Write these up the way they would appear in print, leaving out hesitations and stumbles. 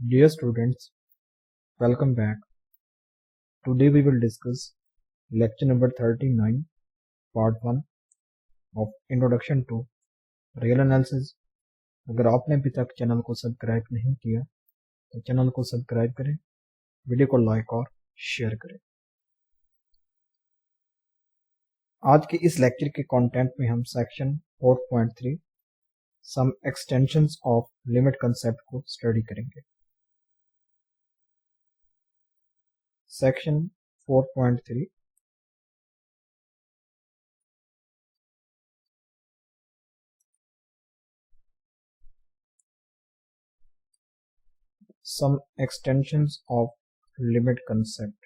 Dear students, welcome back. Today we will discuss lecture number 39, part 1 of Introduction to Real Analysis. अगर आपने अभी तक channel को subscribe नहीं किया तो चैनल को सब्सक्राइब करें, वीडियो को लाइक और शेयर करें। आज के इस लेक्चर के कंटेंट में हम section 4.3 some extensions of limit concept को स्टडी करेंगे। Section 4.3 some extensions of limit concept.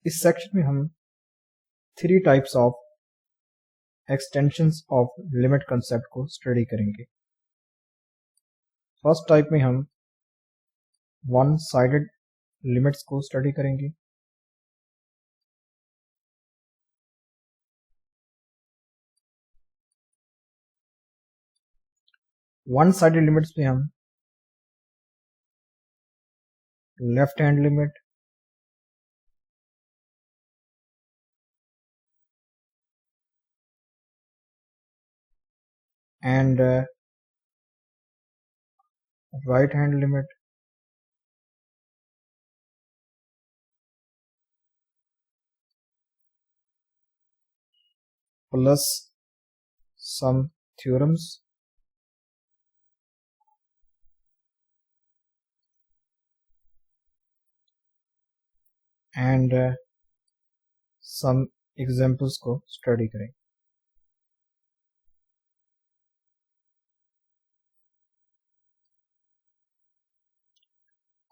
इस सेक्शन में हम 3 types of extensions of limit concept को स्टडी करेंगे। फर्स्ट टाइप में हम वन साइडेड लिमिट्स को स्टडी करेंगे। वन साइडेड लिमिट्स में हम left hand limit, and right hand limit, plus some theorems and some examples को स्टडी करेंगे।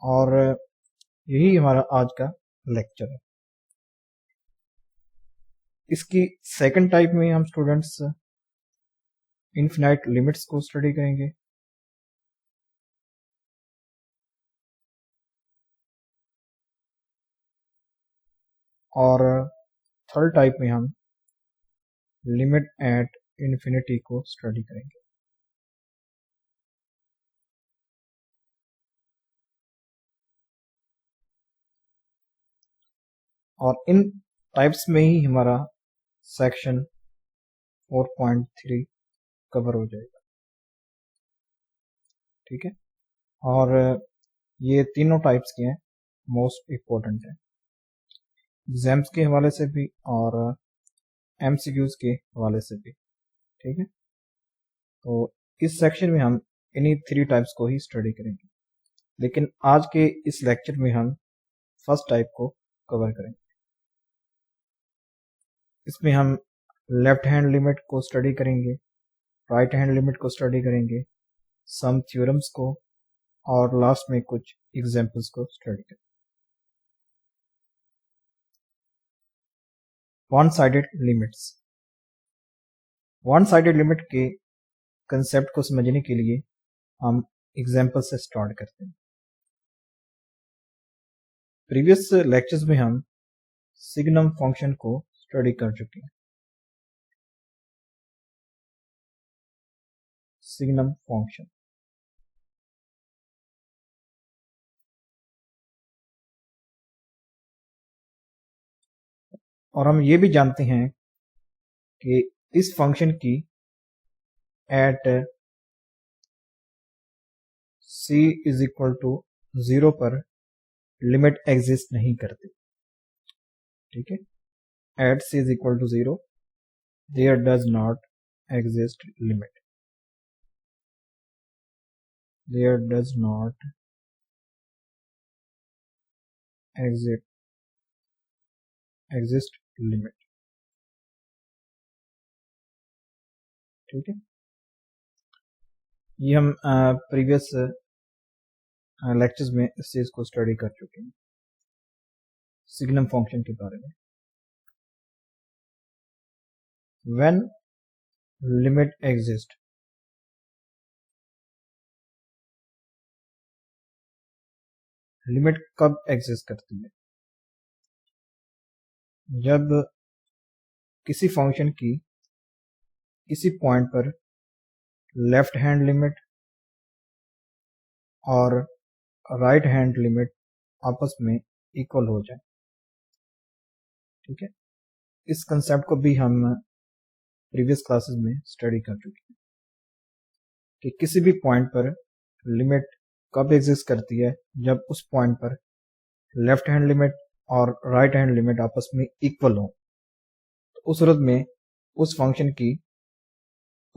और यही हमारा आज का लेक्चर है। इसकी सेकंड टाइप में हम स्टूडेंट्स इनफिनाइट लिमिट्स को स्टडी करेंगे। और थर्ड टाइप में हम लिमिट एट इन्फिनिटी को स्टडी करेंगे। और इन टाइप्स में ही हमारा सेक्शन 4.3 कवर हो जाएगा। ठीक है, और ये तीनों टाइप्स के हैं, मोस्ट इम्पोर्टेंट है एग्जाम्स के हवाले से भी और एमसीक्यूज के हवाले से भी। ठीक है, तो इस सेक्शन में हम इन्हीं 3 टाइप्स को ही स्टडी करेंगे, लेकिन आज के इस लेक्चर में हम फर्स्ट टाइप को कवर करेंगे। इसमें हम लेफ्ट हैंड लिमिट को स्टडी करेंगे, राइट हैंड लिमिट को स्टडी करेंगे, सम थ्योरम्स को, और लास्ट में कुछ एग्जांपल्स को स्टडी करेंगे। One sided limits. One sided limit के कंसेप्ट को समझने के लिए हम एग्जांपल से स्टार्ट करते हैं। प्रीवियस लेक्चर्स में हम सिग्नम फंक्शन को स्टडी कर चुके हैं। सिग्नम फंक्शन, और हम ये भी जानते हैं कि इस फंक्शन की at c is equal to 0 पर लिमिट एग्जिस्ट नहीं करती। ठीक है, at c is equal to 0 there does not exist limit, there does not exist limit. ठीक है, ये हम प्रीवियस लेक्चर्स में इस चीज को स्टडी कर चुके हैं, सिग्नम फंक्शन के बारे में। व्हेन लिमिट एग्जिस्ट, लिमिट कब एग्जिस्ट करती है? जब किसी फंक्शन की किसी पॉइंट पर लेफ्ट हैंड लिमिट और राइट हैंड लिमिट आपस में इक्वल हो जाए। ठीक है, इस कंसेप्ट को भी हम प्रीवियस क्लासेस में स्टडी कर चुके हैं कि किसी भी पॉइंट पर लिमिट कब एग्जिस्ट करती है, जब उस पॉइंट पर लेफ्ट हैंड लिमिट और राइट हैंड लिमिट आपस में इक्वल हो। तो उस सूरत में उस फंक्शन की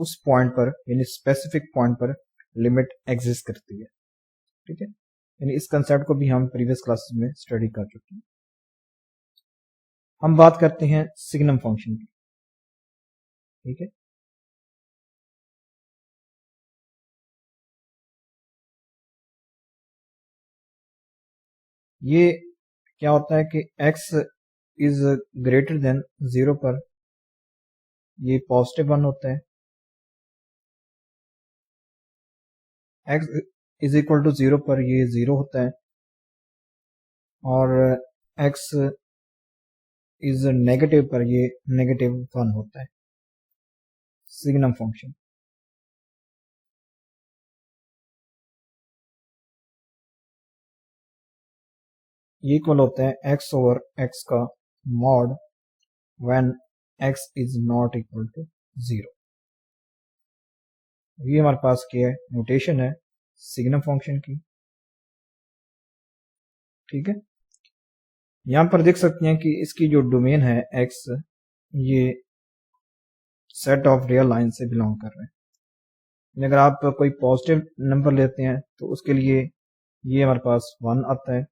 उस पॉइंट पर यानी स्पेसिफिक पॉइंट पर लिमिट एग्जिस्ट करती है। ठीक है, यानी इस कंसेप्ट को भी हम प्रीवियस क्लासेस में स्टडी कर चुके हैं। हम बात करते हैं सिग्नम फंक्शन की। ठीक है, ये क्या होता है कि x इज ग्रेटर देन 0 पर ये पॉजिटिव 1 होता है, x इज इक्वल टू 0 पर ये 0 होता है, और x इज नेगेटिव पर ये नेगेटिव 1 होता है। सिग्नम फंक्शन ये इक्वल होता है x ओवर x का mod when x is not equal to 0। ये हमारे पास क्या है, नोटेशन है सिग्नम फंक्शन की। ठीक है, यहां पर देख सकते हैं कि इसकी जो डोमेन है x, ये सेट ऑफ रियल लाइन से बिलोंग कर रहे हैं। अगर आप कोई पॉजिटिव नंबर लेते हैं तो उसके लिए ये हमारे पास 1 आता है।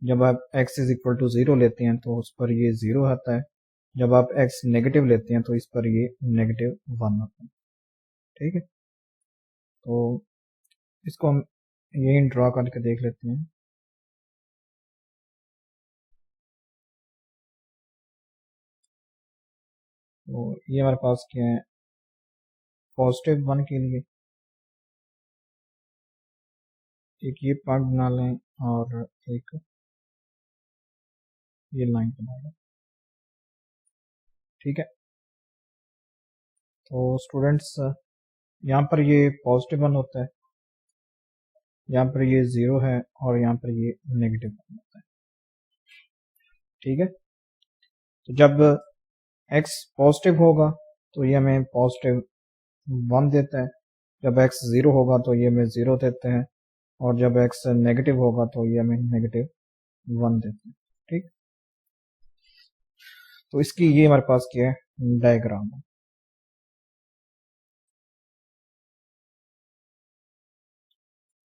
जब आप x इज इक्वल टू 0 लेते हैं तो उस पर ये 0 आता है। जब आप x नेगेटिव लेते हैं तो इस पर ये नेगेटिव 1 आता है। ठीक है, तो इसको हम यही ड्रॉ करके देख लेते हैं। तो ये हमारे पास क्या है, पॉजिटिव 1 के लिए एक ये पार्ट बना लें और एक ये लाइन बना लें। ठीक है, तो स्टूडेंट्स यहाँ पर ये पॉजिटिव 1 होता है, यहाँ पर ये 0 है और यहाँ पर ये नेगेटिव 1 होता है। ठीक है, तो जब x पॉजिटिव होगा तो ये हमें पॉजिटिव 1 देता है, जब x 0 होगा तो ये हमें 0 देते हैं, और जब x नेगेटिव होगा तो ये हमें नेगेटिव 1 देते हैं। ठीक, तो इसकी ये हमारे पास क्या है, डायग्राम है।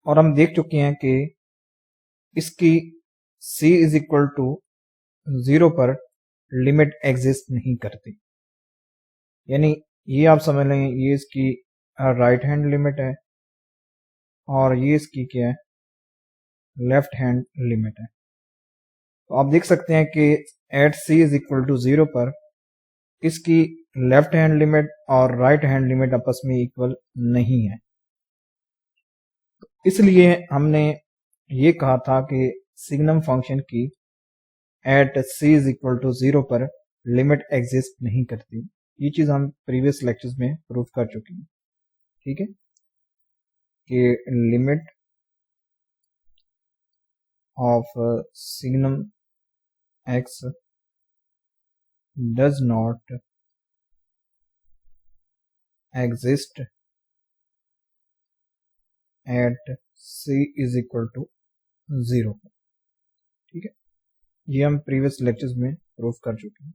और हम देख चुके हैं कि इसकी c इज इक्वल टू 0 पर लिमिट एग्जिस्ट नहीं करती। यानी ये आप समझ लेंगे, ये इसकी राइट हैंड लिमिट है और ये इसकी क्या है, लेफ्ट हैंड लिमिट है। तो आप देख सकते हैं कि at c is equal to 0 पर इसकी लेफ्ट हैंड लिमिट और राइट हैंड लिमिट आपस में इक्वल नहीं है। इसलिए हमने ये कहा था कि सिग्नम फंक्शन की at c is equal to 0 पर लिमिट एग्जिस्ट नहीं करती। ये चीज हम प्रीवियस लेक्चर्स में प्रूव कर चुके हैं। ठीक है, कि limit of signum x does not exist at c is equal to 0। ठीक है, ये हम प्रीवियस लेक्चर्स में प्रूफ कर चुके हैं।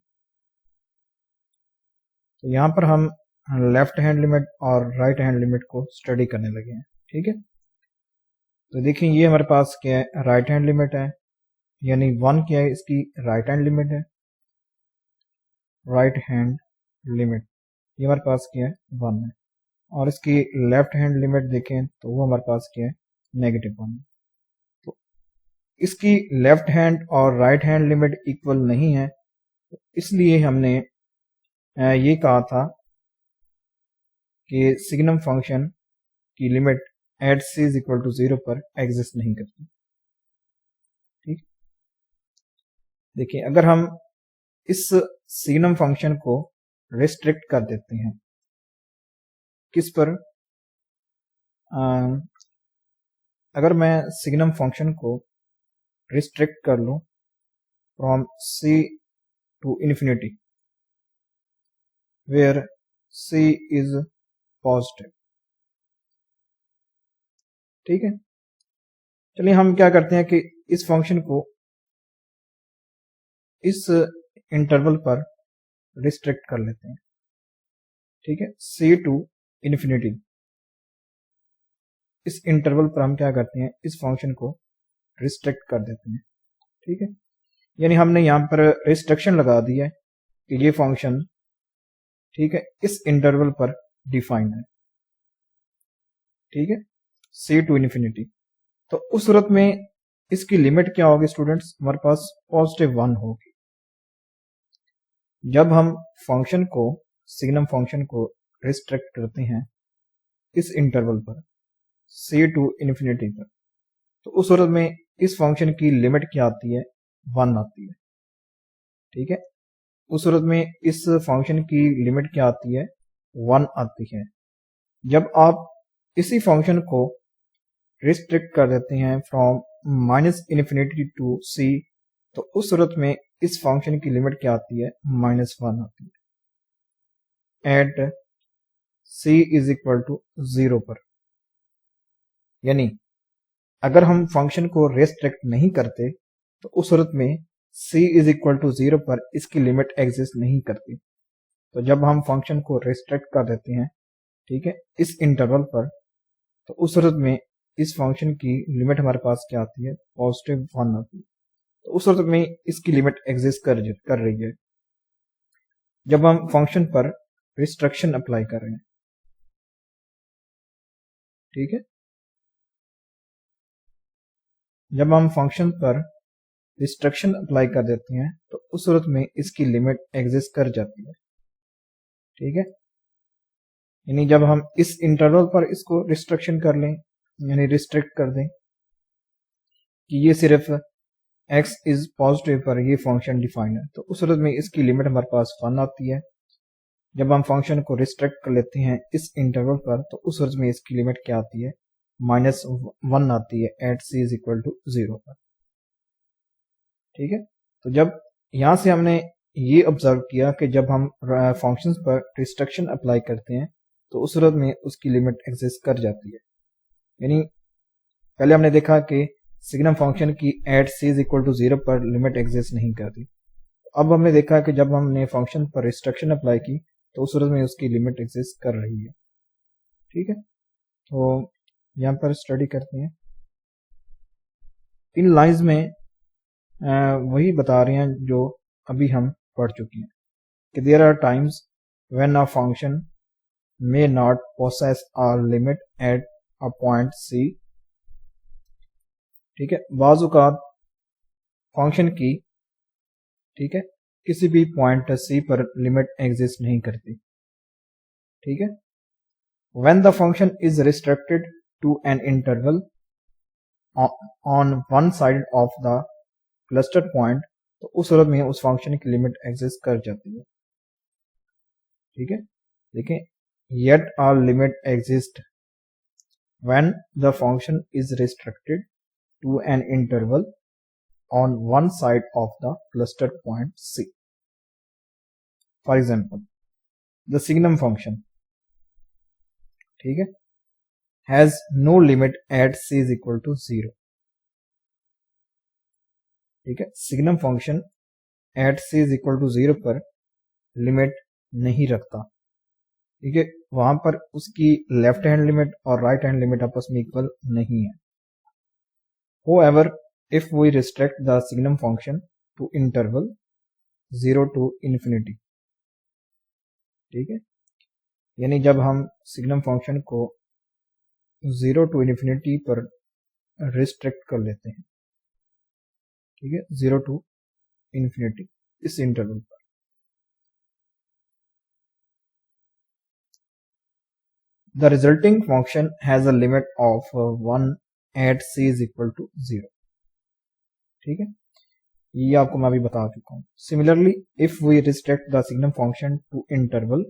तो यहाँ पर हम लेफ्ट हैंड लिमिट और राइट हैंड लिमिट को स्टडी करने लगे हैं। ठीक है, तो देखिए ये हमारे पास क्या है, राइट हैंड लिमिट है, यानी 1 क्या है, इसकी राइट हैंड लिमिट है। राइट हैंड लिमिट ये हमारे पास क्या है, 1 है, और इसकी लेफ्ट हैंड लिमिट देखें तो वो हमारे पास क्या है, नेगेटिव 1 है। तो इसकी लेफ्ट हैंड और राइट हैंड लिमिट इक्वल नहीं है, तो इसलिए हमने ये कहा था कि सिग्नम फंक्शन की limit at c is equal to 0 पर एग्जिस्ट नहीं करती। ठीक, देखिए अगर हम इस सिग्नम फंक्शन को रिस्ट्रिक्ट कर देते हैं किस पर, अगर मैं सिग्नम फंक्शन को रिस्ट्रिक्ट कर लूं from c to infinity where c is positive. ठीक है, चलिए हम क्या करते हैं कि इस फंक्शन को इस इंटरवल पर रिस्ट्रिक्ट कर लेते हैं। ठीक है, c टू इन्फिनिटी, इस इंटरवल पर हम क्या करते हैं, इस फंक्शन को रिस्ट्रिक्ट कर देते हैं। ठीक है, यानी हमने यहां पर रिस्ट्रिक्शन लगा दी है कि ये फंक्शन, ठीक है, इस इंटरवल पर डिफाइंड है। ठीक है, c टू इन्फिनिटी, तो उस सूरत में इसकी लिमिट क्या होगी स्टूडेंट्स, हमारे पास पॉजिटिव 1 होगी। जब हम फंक्शन को, सिग्नम फंक्शन को रिस्ट्रिक्ट करते हैं इस इंटरवल पर c टू इन्फिनिटी पर, तो उस सूरत में इस फंक्शन की लिमिट क्या आती है, 1 आती है। ठीक है, उस सूरत में इस फंक्शन की लिमिट क्या आती है, 1 आती है। जब आप इसी फंक्शन को रिस्ट्रिक्ट कर देते हैं from minus infinity to c, तो उस सूरत में इस फंक्शन की लिमिट क्या आती है, -1 आती है at c is equal to 0 पर। यानी अगर हम फंक्शन को रिस्ट्रिक्ट नहीं करते तो उस सूरत में c इज इक्वल टू 0 पर इसकी लिमिट एग्जिस्ट नहीं करती। तो जब हम फंक्शन को रिस्ट्रिक्ट कर देते हैं, ठीक है, इस इंटरवल पर, तो उस सूरत में इस फंक्शन की लिमिट हमारे पास क्या आती है, पॉजिटिव 1 आती है। तो उस सूरत में इसकी लिमिट एग्जिस्ट कर रही है जब हम फंक्शन पर रिस्ट्रिक्शन अप्लाई कर रहे हैं। ठीक है, जब हम फंक्शन पर रिस्ट्रिक्शन अप्लाई कर देते हैं तो उस सूरत में इसकी लिमिट एग्जिस्ट कर जाती है। ठीक है, यानी जब हम इस इंटरवल पर इसको रिस्ट्रिक्शन कर लें, यानी रिस्ट्रिक्ट कर दें कि ये सिर्फ x इज पॉजिटिव पर ये फंक्शन डिफाइन है, तो उस सूरत में इसकी लिमिट हमारे पास 1 आती है। जब हम फंक्शन को रिस्ट्रिक्ट कर लेते हैं इस इंटरवल पर, तो उस सूरत में इसकी लिमिट क्या आती है, -1 आती है at c is equal to 0 पर। ठीक है, तो जब यहां से हमने ये ऑब्जर्व किया कि जब हम फंक्शंस पर रिस्ट्रिक्शन अप्लाई करते हैं तो उस सूरत में उसकी लिमिट एग्जिस्ट कर जाती है। यानी पहले हमने देखा कि सिग्नम फंक्शन की at c is equal to 0 पर लिमिट एग्जिस्ट नहीं करती। अब हमने देखा कि जब हमने फंक्शन पर रिस्ट्रिक्शन अप्लाई की तो उस सूरत में उसकी लिमिट एग्जिस्ट कर रही है। ठीक है, तो यहाँ पर स्टडी करते हैं। इन लाइंस में वही बता रहे हैं जो अभी हम पढ़ चुके हैं कि there are times when a function may not possess a limit at a point c। ठीक है, बाज़ औक़ात फंक्शन की, ठीक है, किसी भी पॉइंट c पर लिमिट एग्जिस्ट नहीं करती। ठीक है, when the function is restricted to an interval on one side of the clustered point, तो उस सूरत में उस फंक्शन की लिमिट एग्जिस्ट कर जाती है। ठीक है, देखें, yet a limit exists when the function is restricted to an interval on one side of the clustered point c. For example, the signum function, ठीक है, has no limit at c is equal to 0। ठीक है, signum function at c is equal to 0 पर limit नहीं रखता। ठीक है, वहां पर उसकी लेफ्ट हैंड लिमिट और राइट हैंड लिमिट आपस में इक्वल नहीं है। However, if we restrict the signum function to interval 0 to infinity, ठीक है, यानी जब हम सिग्नम फंक्शन को 0 टू इन्फिनिटी पर रिस्ट्रिक्ट कर लेते हैं, ठीक है, 0 टू इन्फिनिटी इस इंटरवल पर, the resulting function has a limit of 1 at c is equal to 0। ठीक है, ये आपको मैं अभी बता चुका हूँ। Similarly if we restrict the signum function to interval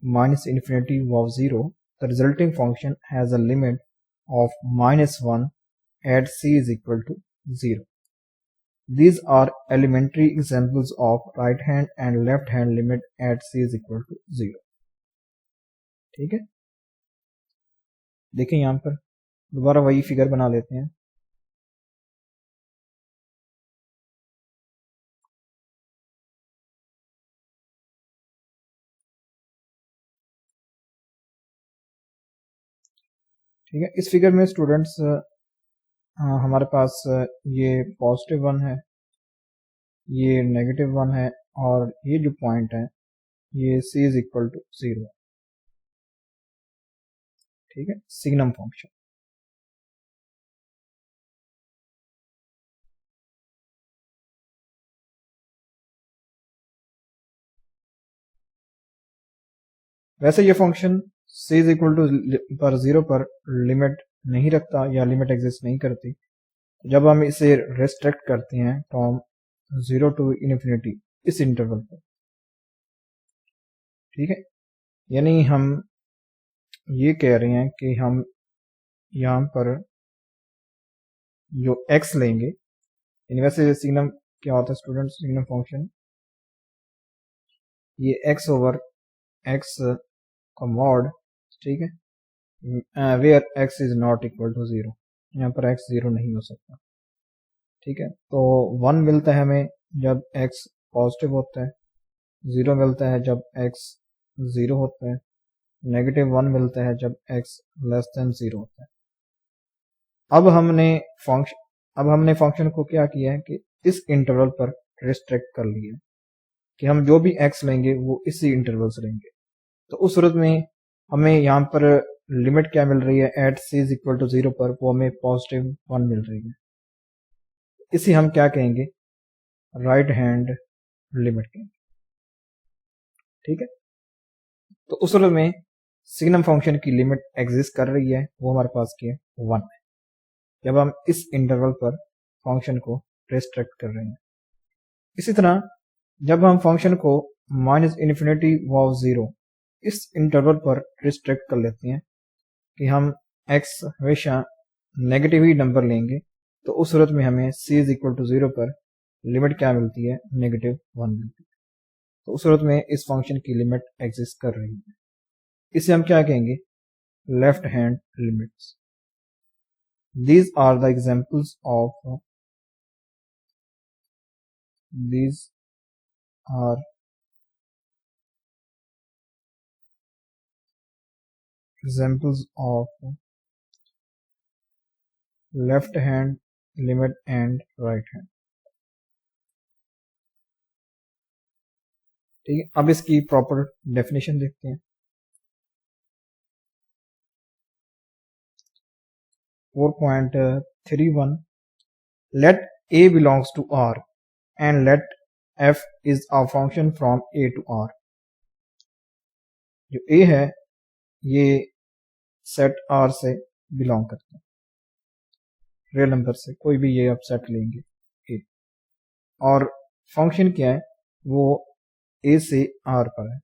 minus infinity of 0, the resulting function has a limit of -1 at c is equal to 0. These are elementary examples of right hand and left hand limit at c is equal to 0. ठीक है, देखें यहां पर दोबारा वही figure बना लेते हैं। ठीक है, इस फिगर में स्टूडेंट्स हमारे पास ये पॉजिटिव 1 है, ये नेगेटिव 1 है, और ये जो पॉइंट है ये c इज इक्वल टू 0। ठीक है, सिग्नम फंक्शन। वैसे ये function c is equal to पर 0 पर लिमिट नहीं रखता या लिमिट एग्जिस्ट नहीं करती। जब हम इसे रेस्ट्रिक्ट करते हैं फ्रॉम 0 टू इन्फिनिटी इस इंटरवल पर, ठीक है, यानी हम ये कह रहे हैं कि हम यहाँ पर जो x लेंगे, यानी वैसे सिग्नम क्या होता है स्टूडेंट्स, सिग्नम फंक्शन ये x ओवर x का मॉड, ठीक है, where x is not equal to 0, यहाँ पर x 0 नहीं हो सकता। ठीक है, तो 1 मिलता है हमें जब x पॉजिटिव होता है, 0 मिलता है जब x 0 होता है, नेगेटिव 1 मिलता है जब x लेस देन 0 होता है। अब हमने फंक्शन को क्या किया है कि इस इंटरवल पर रिस्ट्रिक्ट कर लिया कि हम जो भी x लेंगे वो इसी इंटरवल से लेंगे। तो उस सूरत में हमें यहाँ पर लिमिट क्या मिल रही है, at c is equal to 0 पर वो हमें पॉजिटिव 1 मिल रही है। इसे हम क्या कहेंगे, राइट हैंड लिमिट कहेंगे। ठीक है, तो उस सूरत में सिग्नम फंक्शन की लिमिट एग्जिस्ट कर रही है, वो हमारे पास की है 1 है, जब हम इस इंटरवल पर फंक्शन को रिस्ट्रिक्ट कर रहे हैं। इसी तरह जब हम फंक्शन को माइनस इन्फिनिटी ऑफ 0 इस इंटरवल पर रिस्ट्रिक्ट कर लेते हैं कि हम x हमेशा नेगेटिव ही नंबर लेंगे, तो उस सूरत में हमें c इज इक्वल टू 0 पर लिमिट क्या मिलती है, -1 मिलती है। तो उस सूरत में इस फंक्शन की लिमिट एग्जिस्ट कर रही है। इसे हम क्या कहेंगे, left hand limits. These are the examples of these are examples of left hand limit and right hand। ठीक है, अब इसकी प्रॉपर डेफिनेशन देखते हैं। 4.31 let a belongs to R and let f is a function from a to R। जो a है ये set R से बिलोंग करता है, रियल नंबर से कोई भी ये आप सेट लेंगे a, और फंक्शन क्या है, वो a से R पर है।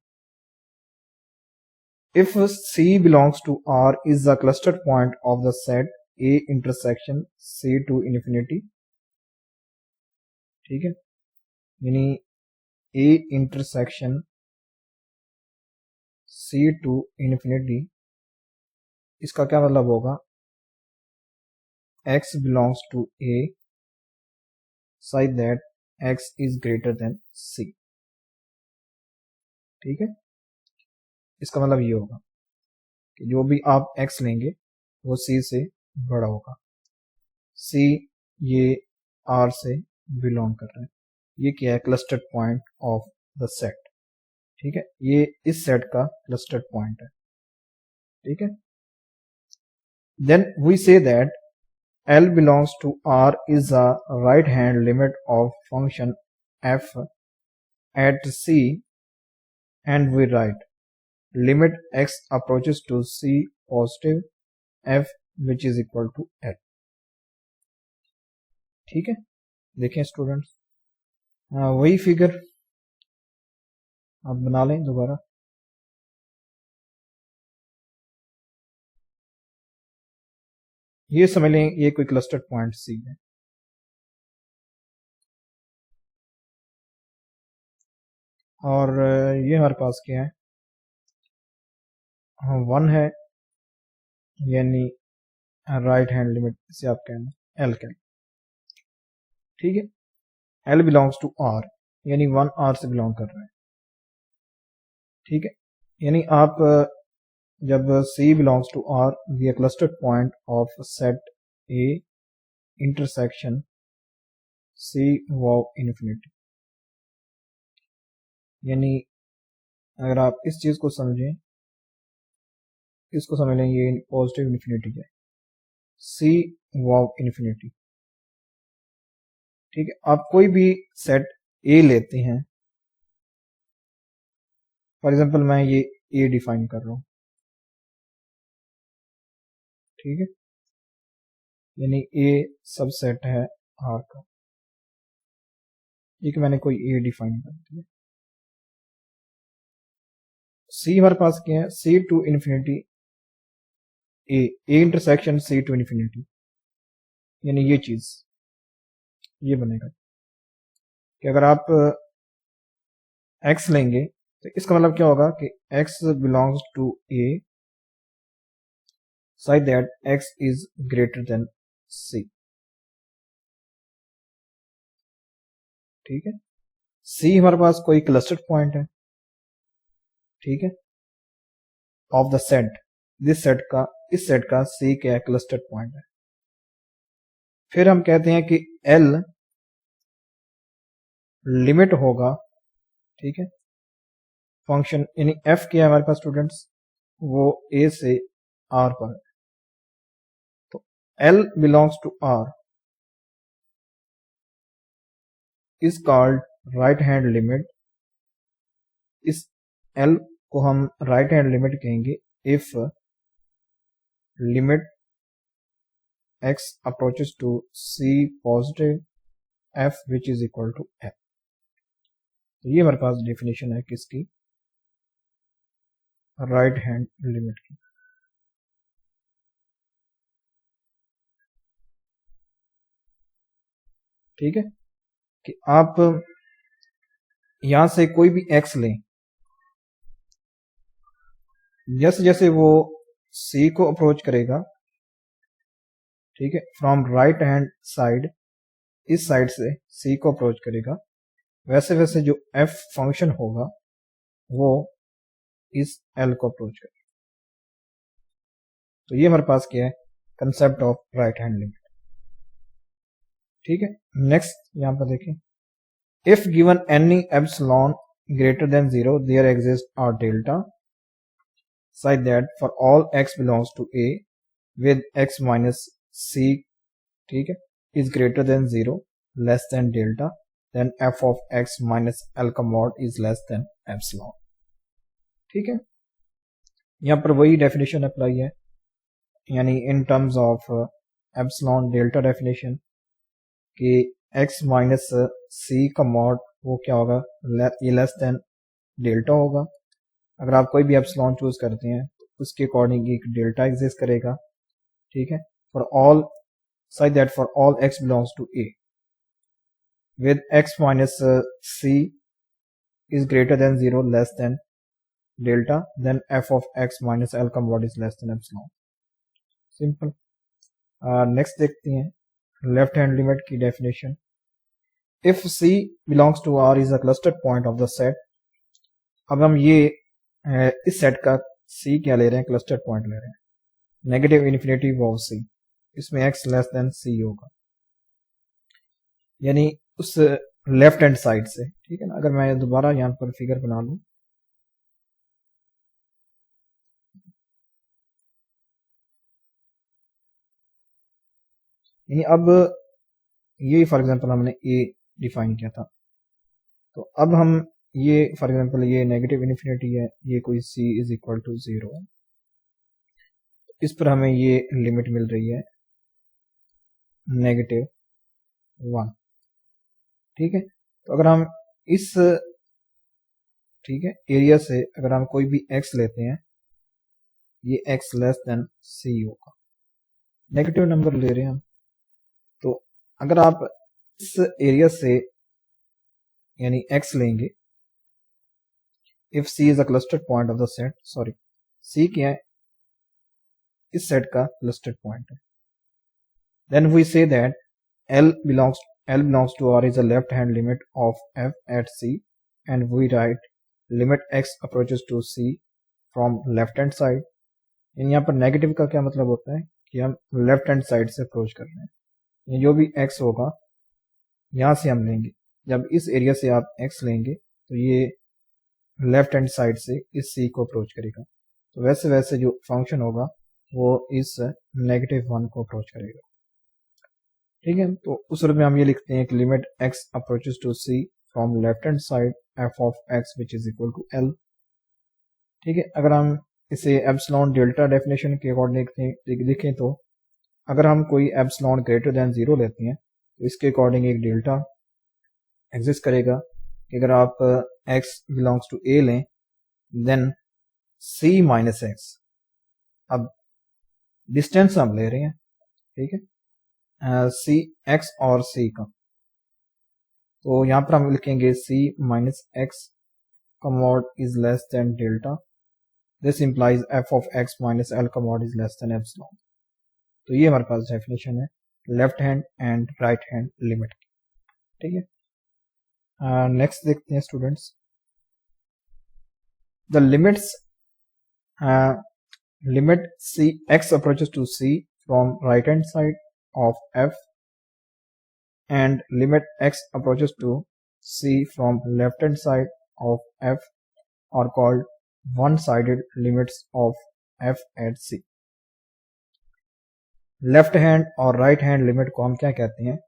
If C belongs to R is the clustered point of the set A intersection C to infinity। ठीक है, यानी A intersection C to infinity, इसका क्या मतलब होगा, X belongs to A such that X is greater than C। ठीक है, इसका मतलब ये होगा कि जो भी आप x लेंगे वो c से बड़ा होगा। c ये r से बिलोंग कर रहा है, ये क्या है, clustered point of the set. ठीक है, ये इस सेट का क्लस्टर्ड पॉइंट है। ठीक है, then we say that L belongs to R is a right hand limit of function f at c, and we write limit x approaches to c positive f which is equal to l। ठीक है, देखें students, वही figure आप बना लें दोबारा। ये समझ लें ये कोई क्लस्टर पॉइंट सी है, और ये हमारे पास क्या है, 1 है, यानी राइट हैंड लिमिट से आप कहना एल कहना। ठीक है, एल बिलोंग्स टू आर, यानी 1 आर से बिलोंग कर रहा है। ठीक है, यानी आप जब C belongs to R be a clustered point of set A intersection C वाव इन्फिनिटी, यानी अगर आप इस चीज को समझें, इसको समझ लें, ये पॉजिटिव इन्फिनिटी है, C वाव इन्फिनिटी। ठीक है, आप कोई भी सेट A लेते हैं, फॉर एग्जांपल मैं ये A डिफाइन कर रहा हूं। ठीक है, यानी A सबसेट है R का, एक मैंने कोई A डिफाइन कर दिया। C हमारे पास क्या है, C to infinity A intersection C to infinity, यानी ये चीज ये बनेगा कि अगर आप x लेंगे तो इसका मतलब क्या होगा कि x belongs to A such that x is greater than C। ठीक है, C हमारे पास कोई क्लस्टर्ड पॉइंट है, ठीक है, of the set, this set का, इस सेट का C क्या है, क्लस्टर्ड पॉइंट है। फिर हम कहते हैं कि L लिमिट होगा, ठीक है, फंक्शन यानी f क्या है हमारे पास स्टूडेंट्स, वो A से R पर है, तो L belongs to R is called right hand limit. इस L को हम राइट हैंड लिमिट कहेंगे if limit x approaches to C positive f which is equal to f। तो ये हमारे पास डेफिनेशन है किसकी, राइट हैंड लिमिट की। ठीक है, कि आप यहां से कोई भी x लें, जैसे जैसे वो C को अप्रोच करेगा, ठीक है, फ्रॉम राइट हैंड साइड, इस साइड से C को अप्रोच करेगा, वैसे वैसे जो f फंक्शन होगा वो इस L को अप्रोच करेगा। तो ये हमारे पास क्या है, concept of right hand limit. ठीक है, नेक्स्ट यहां पर देखें, if given any epsilon greater than 0 there exists a delta such that for all x belongs to A with x minus C, ठीक है, is greater than 0 less than delta, then f of x minus L का mod is less than epsilon। ठीक है, यहां पर वही definition apply है, यानी in terms of epsilon delta definition कि x माइनस C का मॉड वो क्या होगा, ये लेस देन डेल्टा होगा। अगर आप कोई भी एप्सिलॉन चूज करते हैं तो उसके अकॉर्डिंग एक डेल्टा एग्जिस्ट करेगा। ठीक है, for all such that for all x belongs to A with x minus C is greater than 0 less than delta, then f of x minus L का मॉड is less than epsilon। Simple. Next देखते हैं left hand limit की definition. If C belongs to R is a clustered point of the set. अब हम ये इस set का C क्या ले रहे हैं, क्लस्टर्ड पॉइंट ले रहे हैं, नेगेटिव इन्फिनिटी ऑफ C, इसमें x लेस देन C होगा, यानी उस लेफ्ट हैंड साइड से। ठीक है ना, अगर मैं दोबारा यहां पर फिगर बना लूं, यानी अब ये फॉर एग्जांपल हमने A डिफाइन किया था, तो अब हम ये फॉर एग्जांपल ये नेगेटिव इन्फिनिटी है, ये कोई c इज इक्वल टू 0 है, इस पर हमें ये लिमिट मिल रही है -1। ठीक है, तो अगर हम इस ठीक है एरिया से अगर हम कोई भी x लेते हैं, ये x लेस देन c होगा, नेगेटिव नंबर ले रहे हैं हम। तो अगर आप इस एरिया से यानी x लेंगे, if c is a clustered point of the set, sorry c क्या है, इस सेट का क्लस्टर्ड पॉइंट है, then we say that L belongs to R is a left hand limit of f at c, and we write limit x approaches to c from left hand side। यहाँ पर negative का क्या मतलब होता है कि हम लेफ्ट हैंड साइड से अप्रोच कर रहे हैं, जो भी x होगा यहाँ से हम लेंगे, जब इस एरिया से आप x लेंगे तो ये लेफ्ट हैंड साइड से इस c को अप्रोच करेगा, तो वैसे वैसे जो फंक्शन होगा वो इस -1 को अप्रोच करेगा। ठीक है, तो उस रूप में हम ये लिखते हैं कि limit x approaches to c from left hand side f of x which is equal to L। ठीक है, अगर हम इसे एप्सिलॉन डेल्टा डेफिनेशन के अकॉर्डिंग लिखें तो अगर हम कोई एप्सिलॉन ग्रेटर देन 0 लेते हैं तो इसके अकॉर्डिंग एक डेल्टा एग्जिस्ट करेगा कि अगर आप x बिलोंग्स टू a लें देन c माइनस x, अब डिस्टेंस हम ले रहे हैं, ठीक है, सी एक्स और सी का, तो यहाँ पर हम लिखेंगे c माइनस एक्स का mod is less then delta, this implies f of x minus l का mod is less then epsilon. तो ये हमारे पास डेफिनेशन है left hand and right hand limit. ठीक है, नेक्स्ट देखते हैं students, the limits limit c x approaches to c from right hand side of f and limit x approaches to c from left hand side of f are called one-sided limits of f at c। Left hand और right hand limit को हम क्या कहते हैं,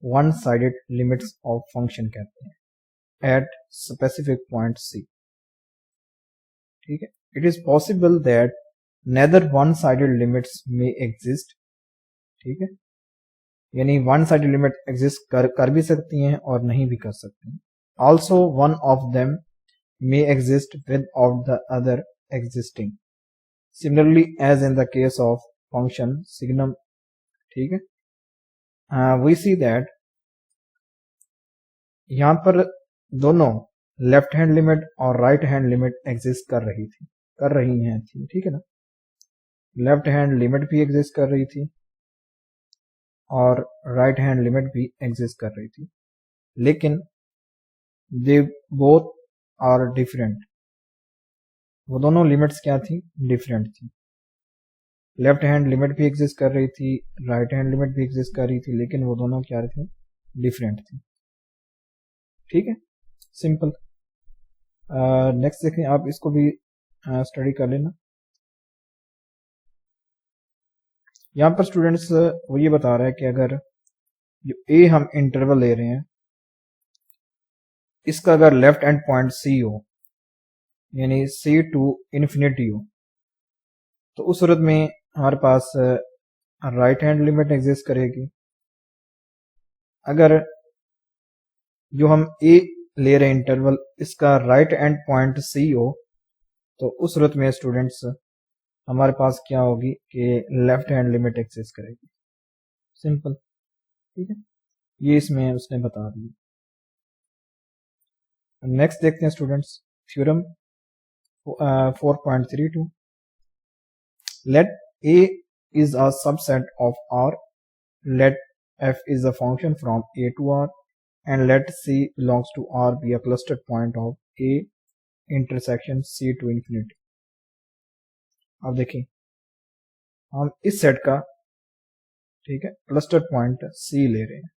one sided limits of function कहते हैं at specific point c। ठीक है, it is possible that neither one sided limits में एग्जिस्ट। ठीक है, यानी वन साइडेड लिमिट एग्जिस्ट कर भी सकती हैं और नहीं भी कर सकती हैं। Also one of them may exist without the other existing, similarly as in the case of function signum। ठीक है, we see that यहाँ पर दोनों लेफ्ट हैंड लिमिट और राइट हैंड लिमिट एग्जिस्ट कर रही हैं। ठीक है ना, लेफ्ट हैंड लिमिट भी एग्जिस्ट कर रही थी और राइट हैंड लिमिट भी एग्जिस्ट कर रही थी, लेकिन दे बोथ आर डिफरेंट। वो दोनों लिमिट्स क्या थी, डिफरेंट थी। लेफ्ट हैंड लिमिट भी एग्जिस्ट कर रही थी, राइट हैंड लिमिट भी एग्जिस्ट कर रही थी, लेकिन वो दोनों क्या थी, डिफरेंट थी। ठीक है, सिंपल। नेक्स्ट देखें, आप इसको भी स्टडी कर लेना। यहाँ पर स्टूडेंट्स वो ये बता रहा है कि अगर जो ए हम इंटरवल ले रहे हैं इसका अगर लेफ्ट एंड पॉइंट सी हो, यानी सी टू इन्फिनिटी हो, तो उस सूरत में हमारे पास राइट हैंड लिमिट एग्जिस्ट करेगी। अगर जो हम ए ले रहे हैं इंटरवल इसका राइट एंड पॉइंट सी हो, तो उस सूरत में स्टूडेंट्स हमारे पास क्या होगी कि लेफ्ट हैंड लिमिट एग्जिस्ट करेगी। सिंपल। ठीक है, ये इसमें उसने बता दिया। नेक्स्ट देखते हैं students, theorem 4.32, let A is a subset of R, let f is a function from A to R, and let C belongs to R be a clustered point of A intersection C to infinity। अब देखिए हम इस set का, ठीक है, cluster point C ले रहे हैं।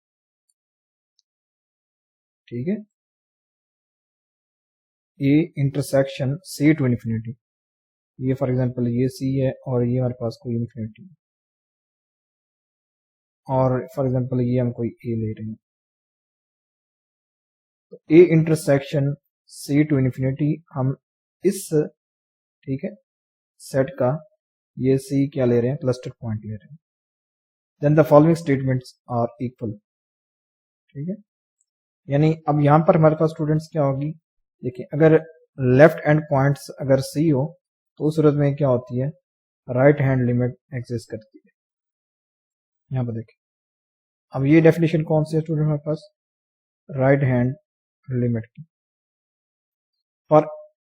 ठीक है, A intersection C to infinity, ये फॉर एग्जांपल ये C है और ये हमारे पास कोई इन्फिनिटी है, और फॉर एग्जांपल ये हम कोई A ले रहे हैं। तो A intersection C to infinity हम इस ठीक है सेट का ये C क्या ले रहे हैं, क्लस्टर पॉइंट ले रहे हैं। Then the following statements are equal, ठीक है। यानी अब यहाँ पर हमारे पास स्टूडेंट्स क्या होगी, देखिए अगर लेफ्ट हैंड पॉइंट्स अगर C हो तो उस सूरत में क्या होती है, राइट हैंड लिमिट एग्जिस्ट करती है। यहाँ पर देखिए अब ये डेफिनेशन कौन सी है स्टूडेंट हमारे पास, राइट हैंड लिमिट की। For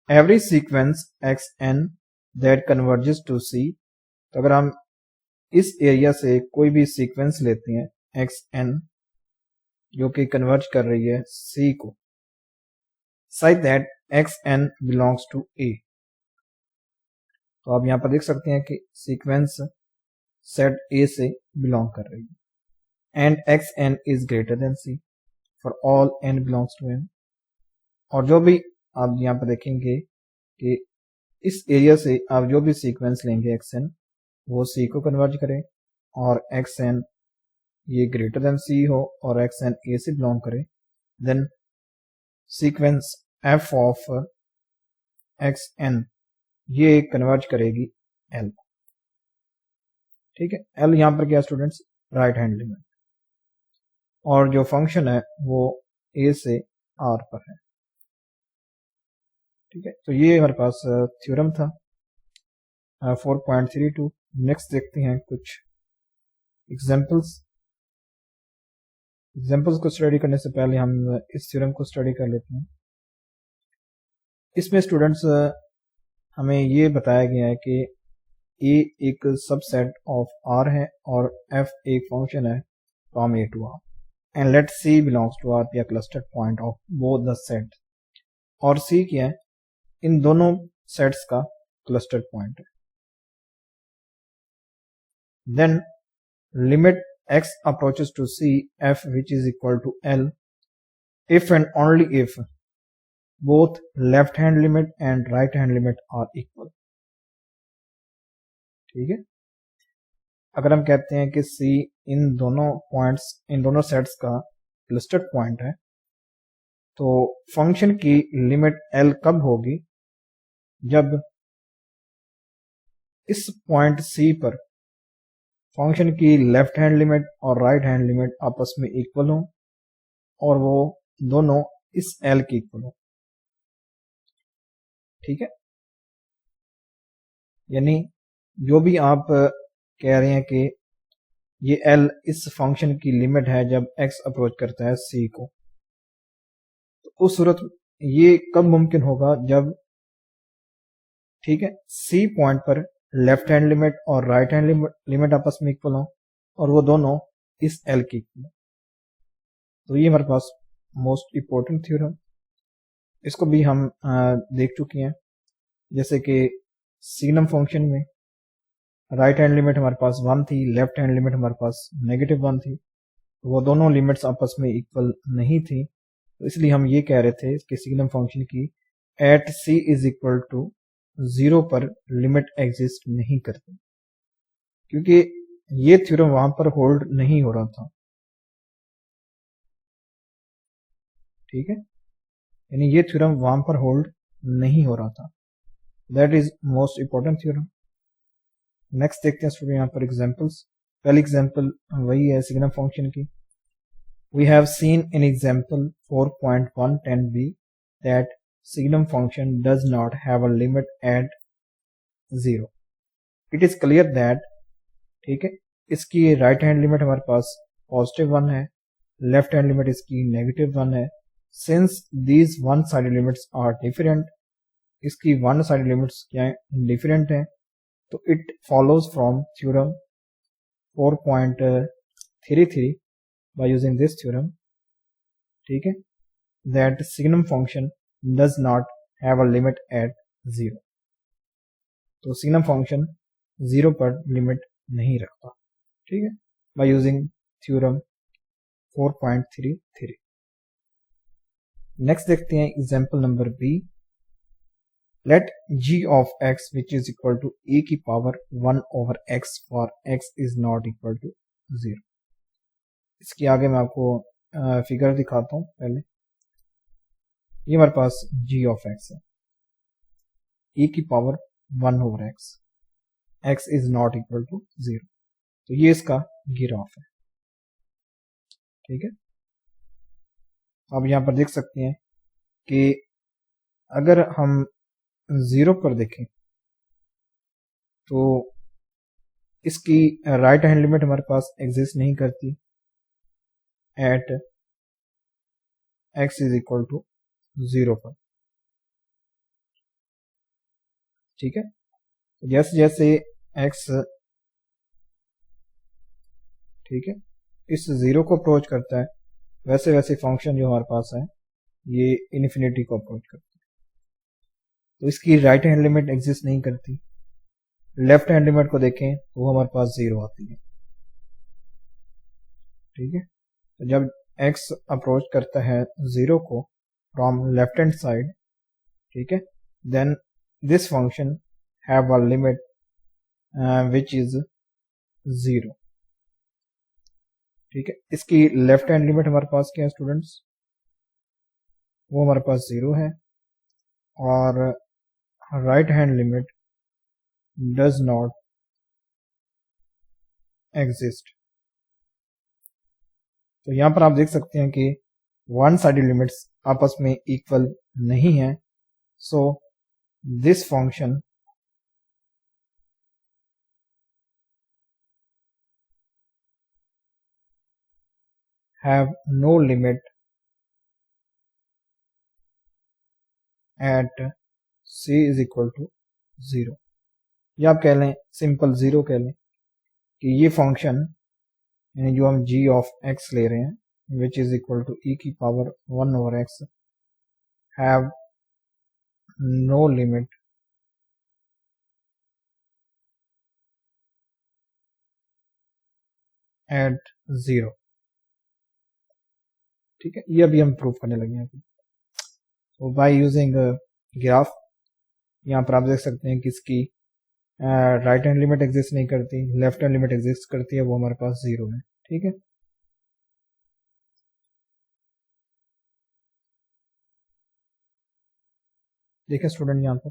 every sequence xn that converges to C, तो अगर हम इस एरिया से कोई भी सीक्वेंस लेते हैं xn जो कि कन्वर्ज कर रही है C को, such that xn belongs to A, तो आप यहां पर देख सकते हैं कि सीक्वेंस सेट A से बिलोंग कर रही है and xn is greater than C for all n belongs to n। और जो भी आप यहां पर देखेंगे कि इस एरिया से आप जो भी सीक्वेंस लेंगे xn वो C को कन्वर्ज करें और xn ये ग्रेटर देन C हो और xn A से बिलोंग करे, then sequence f of xn ये कन्वर्ज करेगी L, ठीक है। L यहां पर क्या स्टूडेंट्स, राइट हैंड लिमिट, और जो फंक्शन है वो A से R पर है, ठीक है। तो ये हमारे पास थ्योरम था 4.32। नेक्स्ट देखते हैं कुछ एग्जांपल्स को स्टडी करने से पहले हम इस थ्योरम को स्टडी कर लेते हैं। इसमें स्टूडेंट्स हमें ये बताया गया है कि A एक सबसेट ऑफ R है और F एक फंक्शन है from A to R and let C belongs to R, या cluster point of both the set, और C क्या है, इन दोनों सेट्स का क्लस्टर पॉइंट है। Then limit x approaches to C f which is equal to L if and only if both left hand limit and right hand limit are equal, ठीक है। अगर हम कहते हैं कि C इन दोनों पॉइंट्स, इन दोनों सेट्स का क्लस्टर पॉइंट है, तो फंक्शन की लिमिट L कब होगी, जब इस पॉइंट C पर फंक्शन की लेफ्ट हैंड लिमिट और राइट हैंड लिमिट आपस में इक्वल हो और वो दोनों इस L के इक्वल हो, ठीक है। यानी जो भी आप कह रहे हैं कि ये L इस फंक्शन की लिमिट है जब x अप्रोच करता है C को, तो उस सूरत ये कब मुमकिन होगा, जब ठीक है C पॉइंट पर लेफ्ट हैंड लिमिट और राइट हैंड लिमिट आपस में इक्वल हो और वो दोनों इस L के इक्वल हो। तो ये हमारे पास मोस्ट इम्पोर्टेंट थ्योरम, इसको भी हम देख चुके हैं। जैसे कि सिग्नम फंक्शन में राइट हैंड लिमिट हमारे पास 1 थी, लेफ्ट हैंड लिमिट हमारे पास -1 थी, तो वो दोनों लिमिट्स आपस में इक्वल नहीं थी, तो इसलिए हम ये कह रहे थे कि सिग्नम फंक्शन की at C is equal to 0 पर लिमिट एग्जिस्ट नहीं करती, क्योंकि ये थ्योरम वहां पर होल्ड नहीं हो रहा था, ठीक है। यानी ये थ्योरम वहां पर होल्ड नहीं हो रहा था, that is most important theorem. Next देखते हैं स्टूडेंट यहाँ पर एग्जांपल्स। पहली एग्जांपल वही है सिग्नम फंक्शन की। We have seen in example 4.110b that signum function does not have a limit at 0। It is clear that, ठीक है, इसकी राइट हैंड लिमिट हमारे पास +1 है, लेफ्ट हैंड लिमिट इसकी -1 है। Since these one sided limits are different, इसकी one sided limits क्या है, डिफरेंट है, तो it follows from theorem 4.33 by using this theorem, ठीक है, that signum function does not have a limit at 0। तो सिग्नम फंक्शन 0 पर लिमिट नहीं रखता, ठीक है, by using थ्योरम 4.33। नेक्स्ट देखते हैं example number B. Let g of x which is equal to e की power 1 over x for x is not equal to 0। इसके आगे मैं आपको फिगर दिखाता हूं पहले। ये हमारे पास g ऑफ x है, e की power 1 over x, x is not equal to 0, तो ये इसका गिराफ है। ठीक है, अब यहाँ पर देख सकते हैं कि अगर हम 0 पर देखें तो इसकी राइट हैंड लिमिट हमारे पास एग्जिस्ट नहीं करती at x is equal to 0 पर। ठीक है, जैसे जैसे x, ठीक है, इस 0 को अप्रोच करता है वैसे वैसे फंक्शन जो हमारे पास है ये इन्फिनिटी को अप्रोच करता है, तो इसकी राइट हैंड लिमिट एग्जिस्ट नहीं करती। लेफ्ट हैंड लिमिट को देखें तो वो हमारे पास 0 आती है। ठीक है, तो जब x अप्रोच करता है 0 को फ्रॉम लेफ्ट हैंड साइड, ठीक है, then this function have a limit which is 0। ठीक है, इसकी लेफ्ट हैंड लिमिट हमारे पास क्या है स्टूडेंट्स, वो हमारे पास 0 है, और right hand limit does not exist. तो यहां पर आप देख सकते हैं कि वन साइडेड लिमिट्स आपस में इक्वल नहीं है, so this function have no limit at c is equal to 0, या आप कह लें सिंपल 0 कह लें कि ये फंक्शन यानी जो हम g ऑफ x ले रहे हैं which is equal to e की power 1 over x have no limit at 0। ठीक है, ये अभी हम प्रूव करने लगे हैं। तो बाय यूजिंग ग्राफ, यहाँ पर आप देख सकते हैं कि इसकी राइट हैंड लिमिट एग्जिस्ट नहीं करती, लेफ्ट हैंड लिमिट एग्जिस्ट करती है, वो हमारे पास 0 है। ठीक है, देखिए स्टूडेंट, यहाँ पर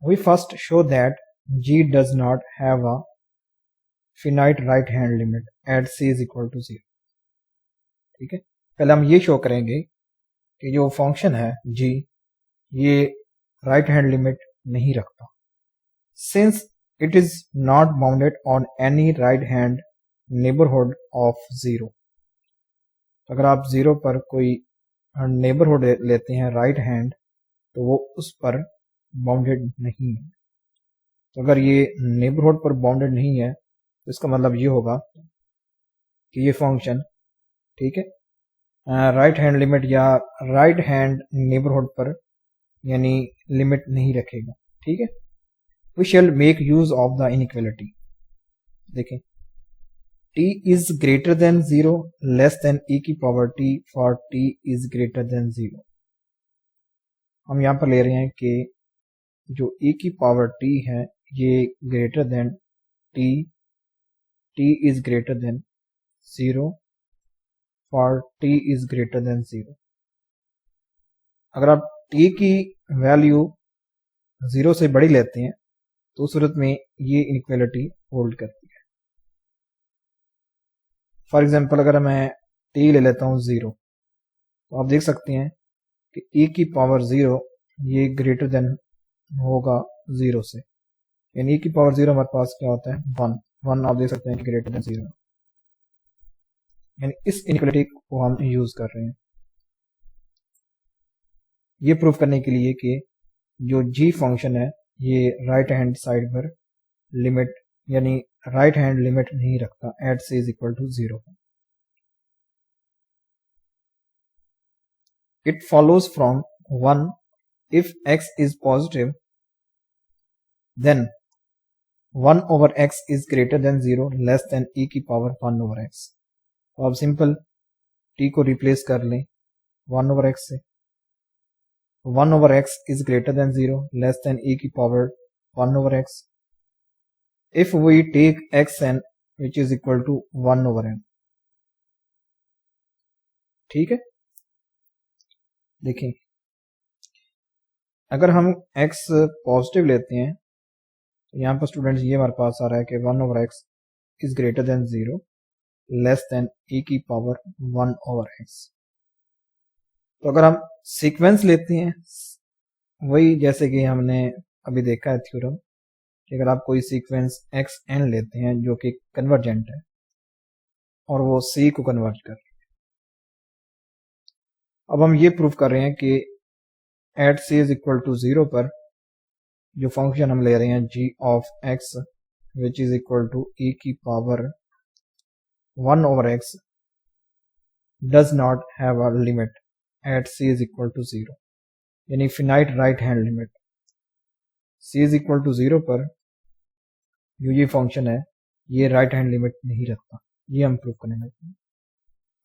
we first show that g does not have a finite right hand limit at c is equal to 0। ठीक है, पहले हम ये शो करेंगे कि जो फंक्शन है g ये राइट हैंड लिमिट नहीं रखता, since it is not bounded on any right hand neighbourhood of 0। अगर आप 0 पर कोई नेबरहुड लेते हैं राइट हैंड तो वो उस पर बाउंडेड नहीं है। तो अगर ये नेबरहुड पर बाउंडेड नहीं है तो इसका मतलब ये होगा कि ये फंक्शन, ठीक है, राइट हैंड लिमिट या राइट हैंड नेबरहुड पर यानी लिमिट नहीं रखेगा। ठीक है, we shall make use of the inequality. देखें, t is greater than 0 less than e की power t for t is greater than 0। हम यहाँ पर ले रहे हैं कि जो e की पावर t है ये greater then t is greater than 0 for t is greater than 0। अगर आप t की वैल्यू 0 से बड़ी लेते हैं तो उस सूरत में ये इनइक्वालिटी होल्ड करती है। फॉर एग्जांपल अगर मैं t ले लेता हूँ 0 तो आप देख सकते हैं कि e की पावर 0 ये ग्रेटर देन होगा 0 से, यानी e की पावर 0 हमारे पास क्या होता है 1 आप देख सकते हैं कि ग्रेटर देन 0, यानी इस इनइक्वालिटी को हम यूज कर रहे हैं ये प्रूफ करने के लिए कि जो g फंक्शन है ये राइट हैंड साइड पर लिमिट यानी राइट हैंड लिमिट नहीं रखता at c is equal to 0। It follows from 1 if x is positive then 1 over x is greater than 0 less than e की पावर 1 over x। तो अब simple t को replace कर लें 1 over x से, 1 over x is greater than 0 less than e की power 1 over x if we take xn which is equal to 1 over n। ठीक है, देखिए अगर हम x पॉजिटिव लेते हैं तो यहाँ पर स्टूडेंट्स ये हमारे पास आ रहा है कि 1/x is greater than 0 less than e की पावर 1/x। तो अगर हम सीक्वेंस लेते हैं वही जैसे कि हमने अभी देखा है थ्योरम कि अगर आप कोई सीक्वेंस xn लेते हैं जो कि कन्वर्जेंट है और वो c को कन्वर्ट कर, अब हम ये प्रूव कर रहे हैं कि at c is equal to 0 पर जो फंक्शन हम ले रहे हैं g of x which is equal to e की power 1/x does not have a limit at c is equal to 0, यानी finite right hand limit c is equal to 0 पर जो ये फंक्शन है ये राइट हैंड लिमिट नहीं रखता, ये हम प्रूव करने लगते हैं।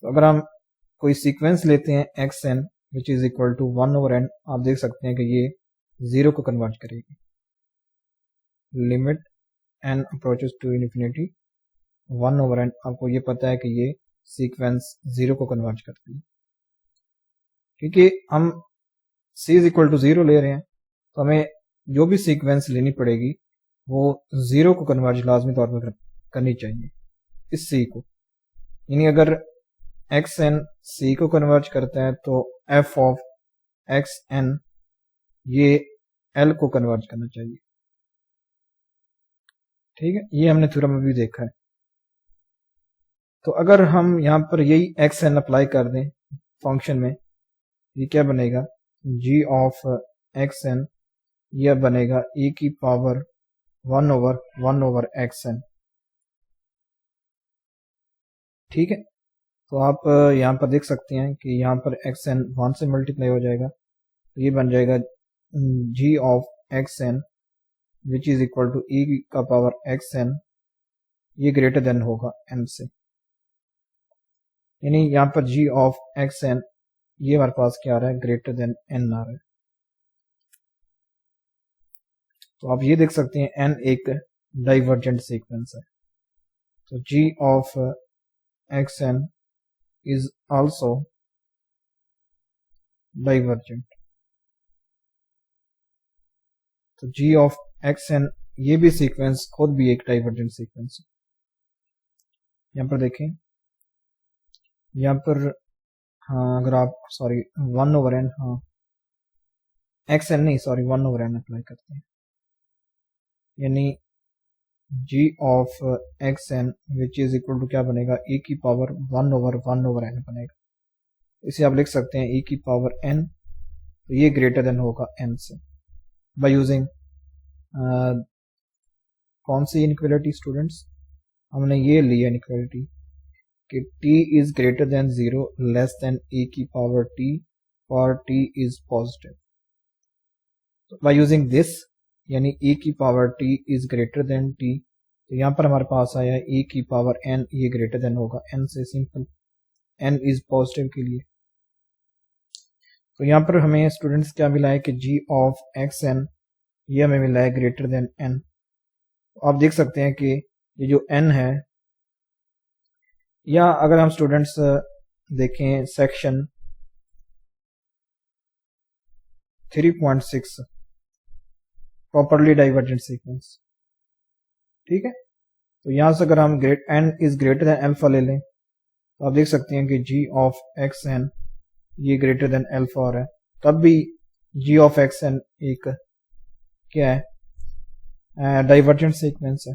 तो अगर हम कोई सीक्वेंस लेते हैं xn which is equal to 1/n, आप देख सकते हैं कि ये 0 को कन्वर्ट करेगी। Limit n approaches to infinity 1/n, आपको ये पता है कि ये सीक्वेंस 0 को कन्वर्ट करती है, क्योंकि हम c इज इक्वल टू 0 ले रहे हैं तो हमें जो भी सीक्वेंस लेनी पड़ेगी वो 0 को कन्वर्ज लाजमी तौर पर करनी चाहिए इस c को, यानी अगर xn c को कन्वर्ज करता है तो f ऑफ xn ये l को कन्वर्ज करना चाहिए। ठीक है, ये हमने थ्योरम में भी देखा है। तो अगर हम यहाँ पर यही xn अप्लाई कर दें फंक्शन में, ये क्या बनेगा, g ऑफ xn यह बनेगा e की पावर 1/1/xn। ठीक है, तो आप यहाँ पर देख सकते हैं कि यहाँ पर xn 1 से मल्टीप्लाई हो जाएगा, तो ये बन जाएगा g of xn which is equal to e का पावर xn, ये ग्रेटर देन होगा n से, यानी यहाँ पर g ऑफ xn ये हमारे पास क्या आ रहा है, ग्रेटर देन n आ रहा है। तो आप ये देख सकते हैं n एक डाइवर्जेंट सीक्वेंस है, तो g of xn is also divergent। तो g ऑफ xn ये भी सीक्वेंस खुद भी एक डाइवर्जेंट सीक्वेंस है। यहाँ पर देखें, यहाँ पर हाँ अगर आप 1/n, हाँ xn नहीं 1/n अप्लाई करते हैं, यानी g of xn which is equal to क्या बनेगा, e की पावर 1/1/n बनेगा। इसे आप लिख सकते हैं e की पावर n, तो ये ग्रेटर देन होगा n से, बाय यूजिंग कौन सी इनइक्वालिटी स्टूडेंट्स, हमने ये लिया इनइक्वालिटी कि t is greater than 0 less than e की power t for t is positive. तो बाय यूजिंग दिस यानी e की power t is greater then t, तो यहाँ पर हमारे पास आया e की पावर n, ये ग्रेटर देन होगा n से, सिंपल n इज पॉजिटिव के लिए। तो यहाँ पर हमें स्टूडेंट्स क्या मिला है कि g ऑफ xn ये हमें मिला है ग्रेटर देन n। तो आप देख सकते हैं कि ये जो n है, या अगर हम स्टूडेंट्स देखें सेक्शन 3.6 प्रॉपरली डाइवर्जेंट सीक्वेंस, ठीक है, तो यहां से अगर हम n is greater then alpha ले लें तो आप देख सकते हैं कि g ऑफ xn ये ग्रेटर देन अल्फा आ रहा है, तब भी g ऑफ xn एक क्या है, डाइवर्जेंट सीक्वेंस है।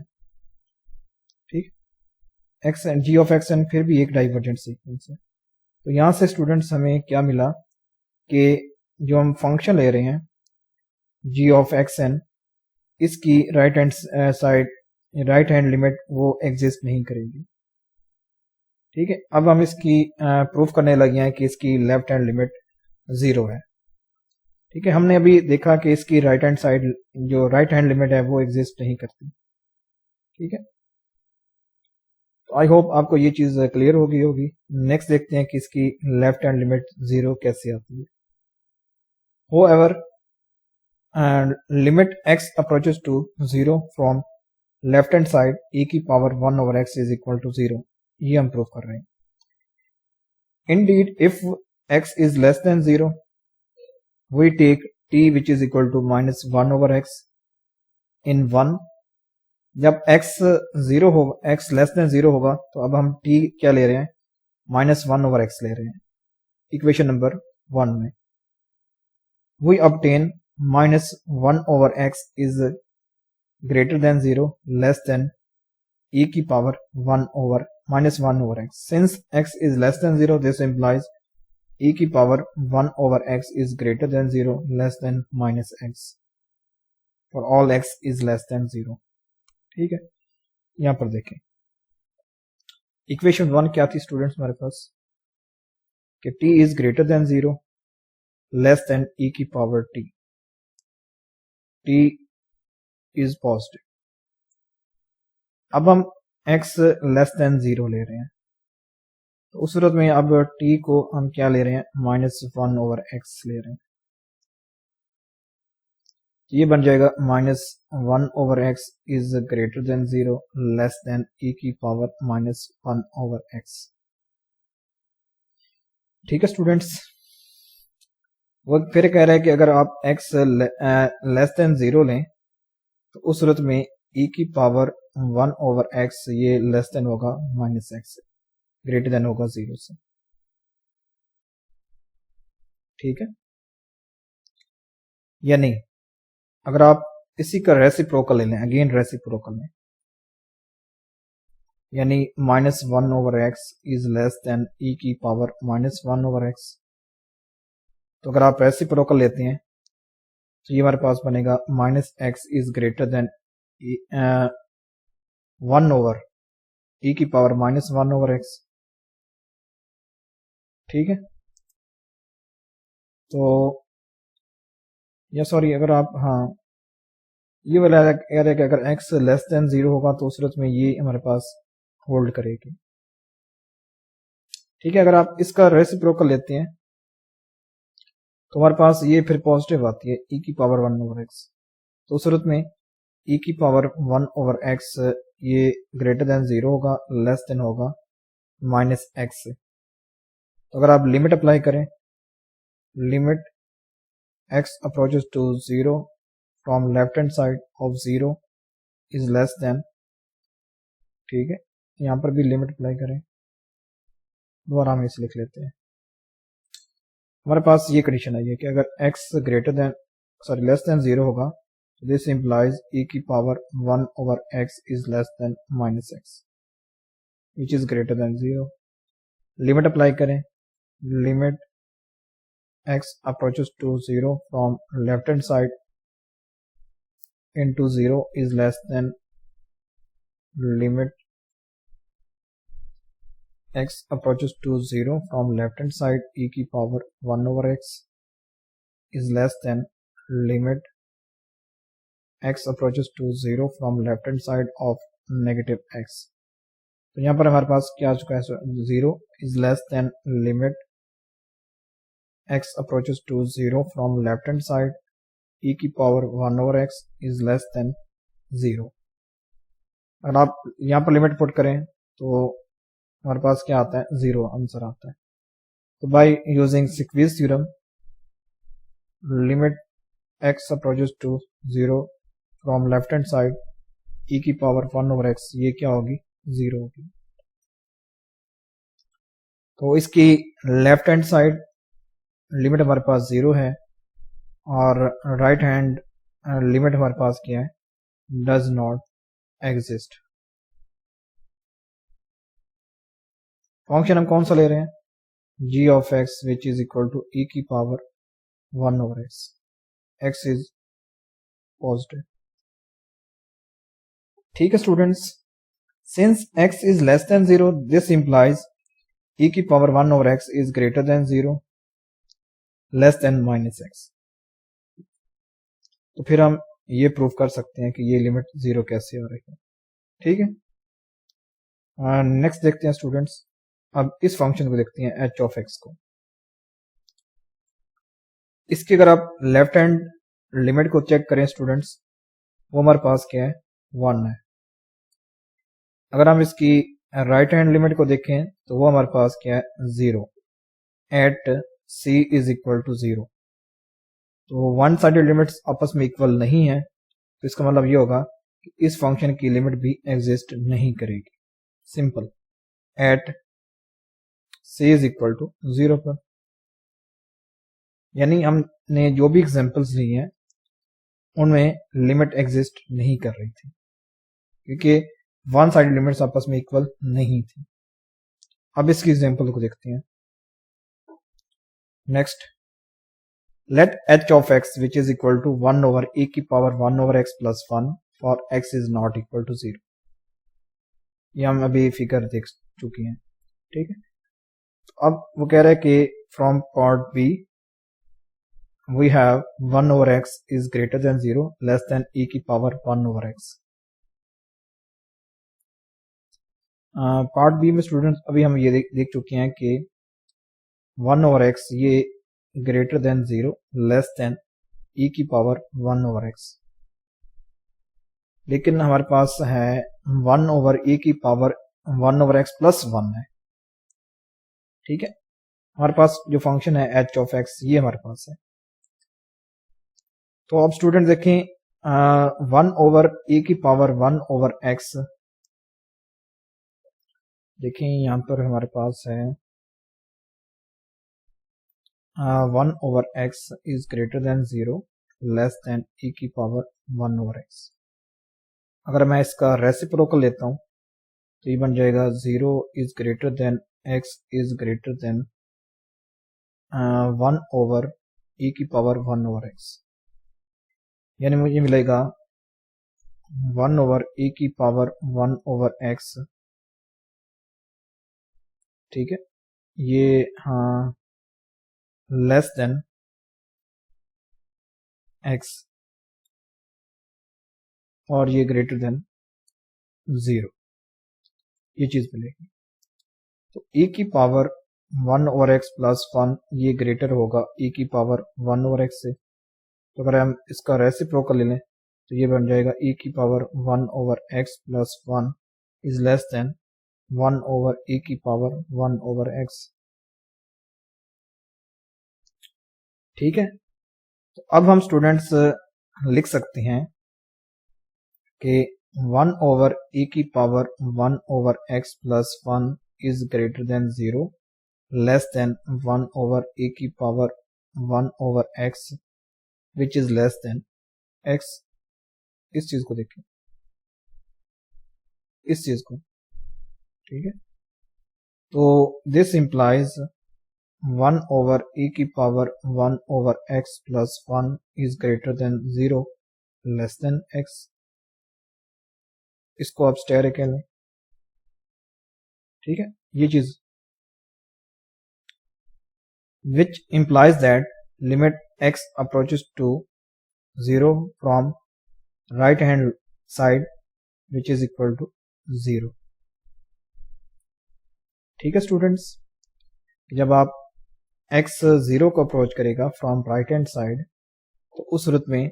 ठीक, xn g ऑफ xn फिर भी एक डाइवर्जेंट सीक्वेंस है। तो यहां से स्टूडेंट्स हमें क्या मिला कि जो हम फंक्शन ले रहे हैं g ऑफ xn, इसकी right hand side right hand limit वो एग्जिस्ट नहीं करेगी। ठीक है, अब हम इसकी प्रूफ करने लगे हैं कि इसकी लेफ्ट हैंड लिमिट 0 है। ठीक है, हमने अभी देखा कि इसकी राइट हैंड साइड जो राइट हैंड लिमिट है वो एग्जिस्ट नहीं करती। ठीक है, तो आई होप आपको ये चीज क्लियर हो गई होगी। नेक्स्ट देखते हैं कि इसकी लेफ्ट हैंड लिमिट 0 कैसे आती है। However, limit x approaches to 0 from left hand side e की power 1/x is equal to 0, ये हम प्रूव कर रहे हैं। Indeed, if x is less than 0, we take t which is equal to -1/x in 1। जब x 0 होगा, x less than 0 होगा, तो अब हम t क्या ले रहे हैं, -1/x ले रहे हैं इक्वेशन नंबर 1 में। We obtain -1/x is greater than 0 less than e की power 1/-1/x। Since x is less than 0, this implies e की power 1/x is greater than 0 less than -x for all x is less than 0। ठीक है, यहां पर देखें equation 1 क्या थी students हमारे पास, कि t is greater than 0 less than e की पावर t is positive। अब हम x लेस देन 0 ले रहे हैं, तो उस सूरत में अब t को हम क्या ले रहे हैं, -1/x ले रहे हैं। ये बन जाएगा -1/x is greater than 0 less than e की पावर -1/x। ठीक है स्टूडेंट्स, वो फिर कह रहा है कि अगर आप x लेस देन 0 लें तो उस सूरत में e की पावर 1/x ये लेस देन होगा -x, ग्रेटर देन होगा 0 से। ठीक है, या नहीं, अगर आप इसी का रेसिप्रोकल ले लें, अगेन रेसिप्रोकल में, यानी -1/x is less than e की पावर -1/x, तो अगर आप रेसिप्रोकल लेते हैं तो ये हमारे पास बनेगा -x is greater then 1/e की पावर -1/x। ठीक है, तो या सॉरी, अगर आप ये वाला कह रहे हैं कि अगर x लेस देन 0 होगा तो उस सूरत में ये हमारे पास होल्ड करेगी। ठीक है, अगर आप इसका रेसिप्रोकल लेते हैं तो हमारे पास ये फिर पॉजिटिव आती है e की पावर 1/x, तो उस सूरत में e की पावर 1/x ये ग्रेटर देन 0 होगा, लेस देन होगा -x से। तो अगर आप लिमिट अप्लाई करें, limit x approaches to 0 from left hand side of 0 is less than, ठीक है, यहां पर भी लिमिट अप्लाई करें, दोबारा हम इसे लिख लेते हैं। हमारे पास ये कंडीशन आई है कि अगर x greater than less than 0 होगा, तो दिस इंप्लाइज e की power 1/x is less than -x which is greater than 0। Limit apply करें, limit x approaches to 0 from left hand side into 0 is less than limit x approaches to 0 from left hand side e की power 1/x is less than limit x approaches to 0 from left hand side of -x। तो यहाँ पर हमारे पास क्या आ चुका है, 0 is less than limit x approaches to 0 from left hand side e की power 1/x is less than 0। अगर आप यहाँ पर लिमिट पुट करें तो हमारे पास क्या आता है, 0 आंसर आता है। तो by using squeeze theorem, limit x approaches to 0 from left hand side e की पावर 1/x ये क्या होगी, 0 होगी। तो इसकी लेफ्ट हैंड साइड लिमिट हमारे पास 0 है और राइट हैंड लिमिट हमारे पास क्या है, डज नॉट एग्जिस्ट। फंक्शन हम कौन सा ले रहे हैं, g of x which is equal to e की power 1/x, x is positive. ठीक है students, since x is less than 0 this implies e की power 1/x is greater than 0 less than -x। तो फिर हम ये प्रूव कर सकते हैं कि ये लिमिट 0 कैसे आ रही है। ठीक है, नेक्स्ट देखते हैं स्टूडेंट्स, अब इस फंक्शन को देखते हैं h ऑफ x को। इसकी अगर आप लेफ्ट हैंड लिमिट को चेक करें स्टूडेंट्स, वो हमारे पास क्या है, 1 है। अगर हम इसकी राइट हैंड लिमिट को देखें तो वो हमारे पास क्या है, 0 at c is equal to 0। तो वन साइडेड लिमिट्स आपस में इक्वल नहीं है, तो इसका मतलब ये होगा कि इस फंक्शन की लिमिट भी एग्जिस्ट नहीं करेगी। Simple, at c is equal to 0 पर। यानी हमने जो भी एग्जांपल्स ली हैं उनमें लिमिट एग्जिस्ट नहीं कर रही थी, क्योंकि वन साइड लिमिट्स आपस में इक्वल नहीं थी। अब इसकी एग्जांपल को देखते हैं। Next, let h of x which is equal to 1 over e की power 1 over x plus 1 for x is not equal to 0। ये हम अभी फिगर देख चुके हैं, ठीक है। तो अब वो कह रहा है कि from part B we have 1 over x is greater than 0 less than e की power 1 over x। Part B में स्टूडेंट्स अभी हम ये देख चुके हैं कि 1 over x ये greater than 0 less than e की पावर 1 over x, लेकिन हमारे पास है 1 over e की पावर 1 over x plus 1 है, ठीक है। हमारे पास जो फंक्शन है h of x ये हमारे पास है। तो अब स्टूडेंट देखें 1 over e की पावर 1 over x, देखें यहाँ पर हमारे पास है 1 over x is greater than 0 less than e की पावर 1 over x। अगर मैं इसका रेसिप्रोकल लेता हूँ तो ये बन जाएगा 0 is greater than x is greater than 1 over e की पावर 1 over x, यानी मुझे मिलेगा 1 over e की पावर 1 over x, ठीक है। ये हाँ लेस देन x और ये ग्रेटर देन 0, ये चीज मिलेगी। तो e की पावर 1 over x plus 1 ये ग्रेटर होगा e की पावर 1 over x से। तो अगर हम इसका रेसिप्रोकल ले लें तो ये बन जाएगा e की power 1 over x plus 1 is less then 1 over e की पावर 1 over x, ठीक है। तो अब हम स्टूडेंट्स लिख सकते हैं कि 1 over e की power 1 over x plus 1 is greater than 0 less than 1 over e की power 1 over x which is less than x। इस चीज को देखें, इस चीज को, ठीक है। तो दिस इंप्लाइज 1 over e की power 1 over x plus 1 is greater than 0 less than x। इसको आप स्टेयर कह लें, ठीक है। ये चीज which implies that limit x approaches to 0 from right hand side which is equal to 0, ठीक है स्टूडेंट्स। जब आप x 0 को अप्रोच करेगा फ्रॉम राइट हैंड साइड तो उस सूरत में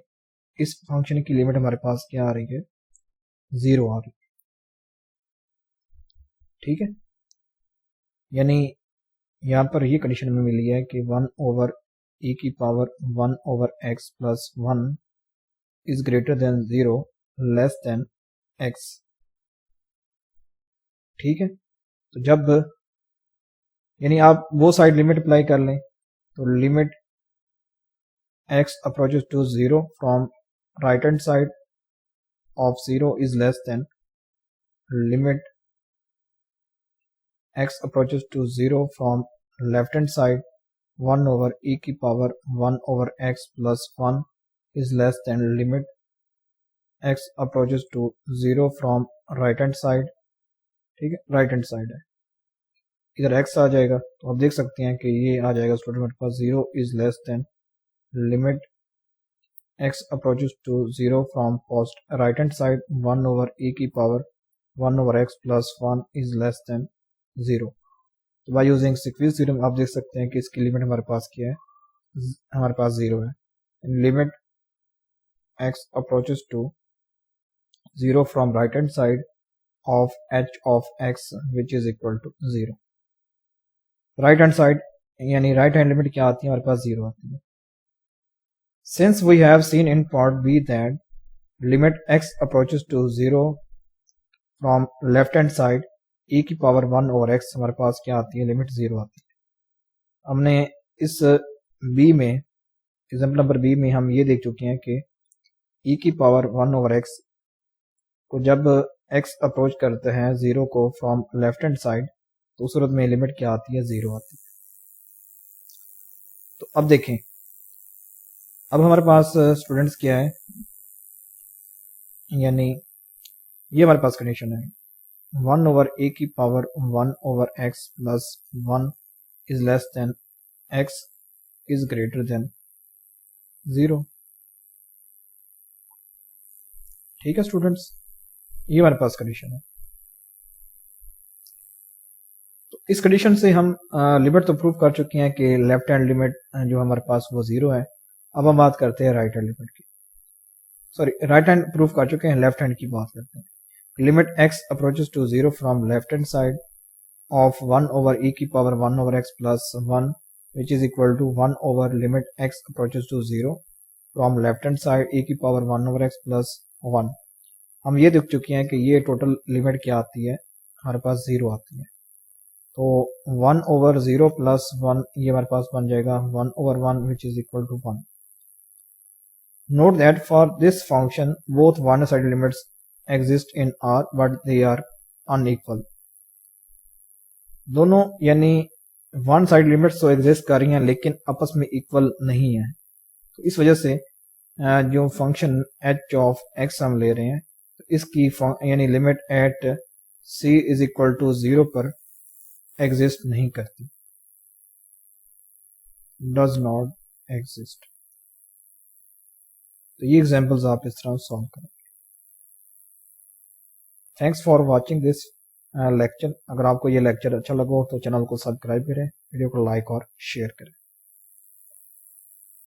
इस फंक्शन की लिमिट हमारे पास क्या आ रही है, 0 आ रही है, ठीक है। यानी यहाँ पर ये कंडीशन में मिली है कि 1 over e की power 1 over x plus 1 is greater than 0 less than x, ठीक है। तो जब यानी आप वो साइड लिमिट अप्लाई कर लें तो limit x approaches to 0 from right hand side of 0 is less than limit x approaches to 0 from left hand side 1 over e की power 1 over x plus 1 is less than limit x approaches to 0 from right hand side, ठीक है। Right hand side है, इधर x आ जाएगा तो आप देख सकते हैं कि ये आ जाएगा स्टूडेंट मेरे पास 0 is less than limit x approaches to 0 from post right hand side 1 over e की power 1 over x plus 1 is less than 0। तो बाय यूजिंग सीक्वेंस थ्योरम आप देख सकते हैं कि इसकी लिमिट हमारे पास क्या है, हमारे पास 0 है। Limit x approaches to 0 from right hand side of h of x which is equal to 0। Right hand side यानी राइट हैंड लिमिट क्या आती है, हमारे पास 0 आती है। Since we have seen in part B that limit x approaches to 0 from left hand side e की power 1 over x हमारे पास क्या आती है, लिमिट 0 आती है। हमने इस b में, एग्जाम्पल नंबर b में हम ये देख चुके हैं कि e की पावर 1 over x को जब x अप्रोच करते हैं 0 को फ्रॉम लेफ्ट हैंड साइड तो उस सूरत में लिमिट क्या आती है, 0 आती है। तो अब देखें, अब हमारे पास स्टूडेंट्स क्या है, यानी ये हमारे पास कंडीशन है 1 over a की power 1 over x plus 1 is less than x is greater than 0। ठीक है स्टूडेंट्स, ये हमारे पास कंडीशन है। तो इस कंडीशन से हम लिमिट तो प्रूव कर चुके हैं कि लेफ्ट हैंड लिमिट जो हमारे पास वो 0 है। अब हम बात करते हैं राइट हैंड लिमिट की, सॉरी राइट हैंड प्रूव कर चुके हैं, लेफ्ट हैंड की बात करते हैं। Limit x approaches to 0 from left hand side of 1 over e की power 1 over x plus 1 which is equal to 1 over limit x approaches to 0 from left hand side e की power 1 over x plus 1। हम ये देख चुके हैं कि ये total limit क्या आती है, हमारे पास 0 आती है। तो 1 over 0 plus 1 ये हमारे पास बन जाएगा 1 over 1 which is equal to 1। Note that for this function both one side limits exist in R but they are unequal। दोनों यानी वन साइड लिमिट्स तो एग्जिस्ट कर रही हैं लेकिन आपस में इक्वल नहीं है। तो इस वजह से जो फंक्शन h ऑफ x हम ले रहे हैं तो इसकी यानी limit at c is equal to 0 पर एग्जिस्ट नहीं करती, डज नॉट एग्जिस्ट। तो ये एग्जांपल्स आप इस तरह सॉल्व करें। Thanks for watching this lecture. अगर आपको ये लेक्चर अच्छा लगा हो तो चैनल को सब्सक्राइब करें, वीडियो को लाइक और शेयर करें।